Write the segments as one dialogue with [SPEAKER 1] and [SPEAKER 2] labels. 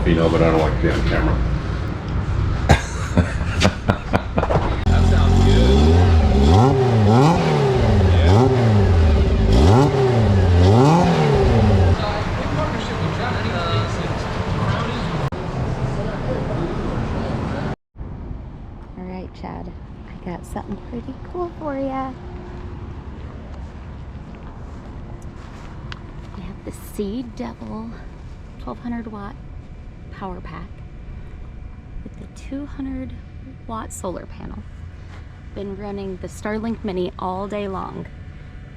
[SPEAKER 1] if you know, but I don't like to be on camera.
[SPEAKER 2] That sounds good.
[SPEAKER 3] All right, Chad, I got something pretty cool for ya. I have the Sea Devil 1200 watt power pack with the 200 watt solar panel. Been running the Starlink Mini all day long,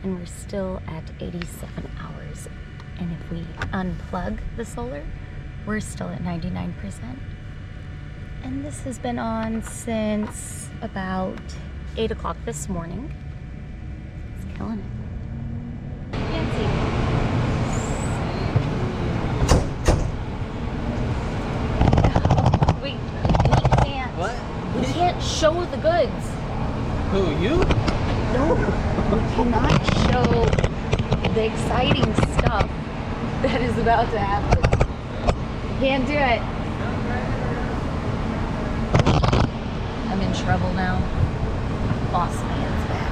[SPEAKER 3] and we're still at 87 hours. And if we unplug the solar, we're still at 99%. And this has been on since about 8 o'clock this morning. It's killing it. Can't see. Oh, wait, we can't.
[SPEAKER 2] What?
[SPEAKER 3] We can't show the goods.
[SPEAKER 2] Who, you?
[SPEAKER 3] No, we cannot show the exciting stuff that is about to happen. Can't do it. I'm in trouble now. Boss man's back.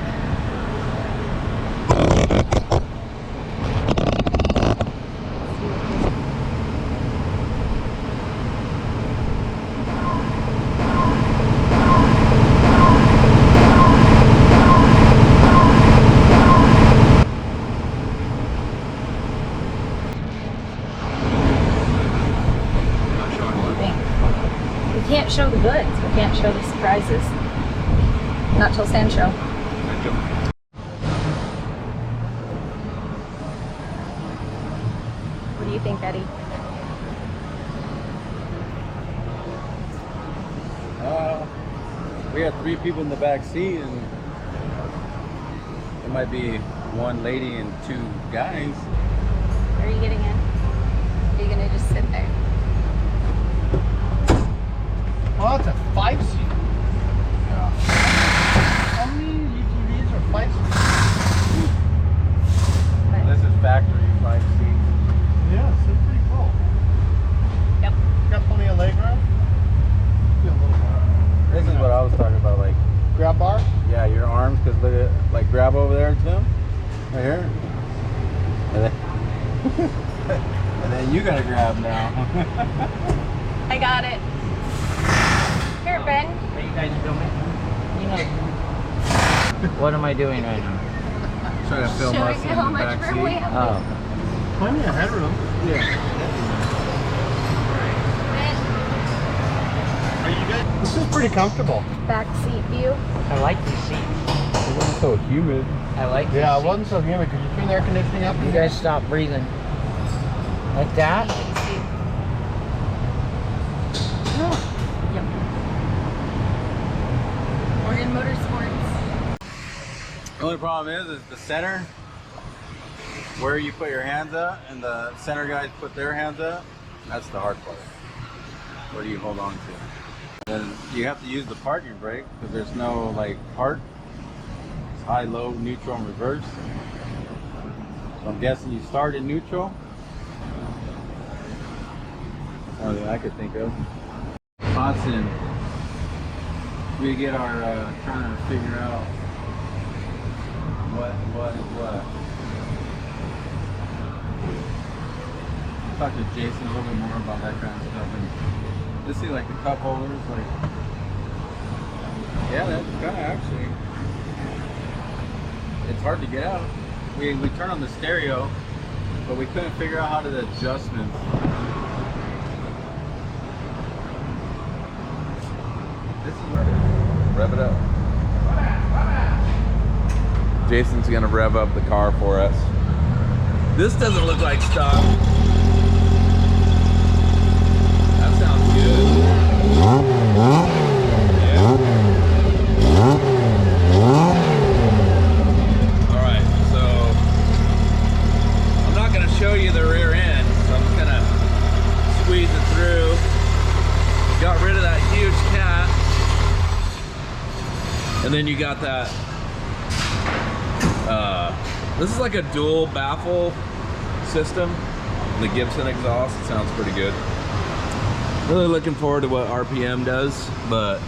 [SPEAKER 3] We can't show the goods. We can't show the surprises. Not till Sand Show. What do you think, Eddie?
[SPEAKER 2] We had 3 people in the back seat, and there might be 1 lady and 2 guys.
[SPEAKER 3] Are you getting in? Are you gonna just sit there?
[SPEAKER 4] Oh, it's a 5-seat. Yeah. How many UTVs are 5-seat?
[SPEAKER 2] This is factory 5 seats.
[SPEAKER 4] Yeah, so it's pretty cool.
[SPEAKER 3] Yep.
[SPEAKER 4] Got plenty of leg room? Be a little more.
[SPEAKER 2] This is what I was talking about, like,
[SPEAKER 4] Grab bar?
[SPEAKER 2] yeah, your arms, because look at, like, grab over there, Tim. Right here. And then, and then you gotta grab now.
[SPEAKER 3] I got it. Here, Ben.
[SPEAKER 5] Are you guys filming? You know. What am I doing right now?
[SPEAKER 2] Try to film
[SPEAKER 3] Showing
[SPEAKER 2] us
[SPEAKER 3] you
[SPEAKER 2] in
[SPEAKER 3] how
[SPEAKER 2] the
[SPEAKER 3] much
[SPEAKER 2] back
[SPEAKER 3] room we
[SPEAKER 2] seat.
[SPEAKER 3] have.
[SPEAKER 5] Oh.
[SPEAKER 4] Plenty of headroom.
[SPEAKER 2] Yeah.
[SPEAKER 4] Are you good? This is pretty comfortable.
[SPEAKER 3] Back seat view.
[SPEAKER 5] I like these seats.
[SPEAKER 2] It wasn't so humid.
[SPEAKER 5] I like these
[SPEAKER 4] Yeah, it
[SPEAKER 5] seats.
[SPEAKER 4] wasn't so humid. Could you turn the air conditioning up?
[SPEAKER 5] You guys stop breathing. Like that?
[SPEAKER 3] Yep. Morgan Motorsports.
[SPEAKER 2] The only problem is the center, where you put your hands up, and the center guys put their hands up. That's the hard part. Where do you hold on to? And you have to use the parking brake because there's no like park. It's high, low, neutral, and reverse. So I'm guessing you start in neutral. That's the only thing I could think of. Hudson, we get our trying to figure out what. Talk to Jason a little bit more about that kind of stuff, and just see like the cup holders, like, yeah, that's kind of actually, it's hard to get out. We turned on the stereo, but we couldn't figure out how to do the adjustments. This is where rev it up. Jason's gonna rev up the car for us. This doesn't look like stock. That sounds good. Yeah. Alright, so I'm not gonna show you the rear end, so I'm just gonna squeeze it through. Got rid of that huge cat. And then you got that this is like a dual baffle system. The Gibson exhaust, it sounds pretty good.
[SPEAKER 1] Really looking forward to what RPM does, but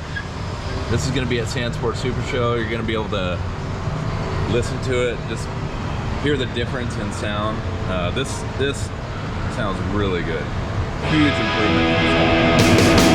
[SPEAKER 1] this is going to be at Sandsport Super Show. You're going to be able to listen to it, just hear the difference in sound. This sounds really good. Huge improvement.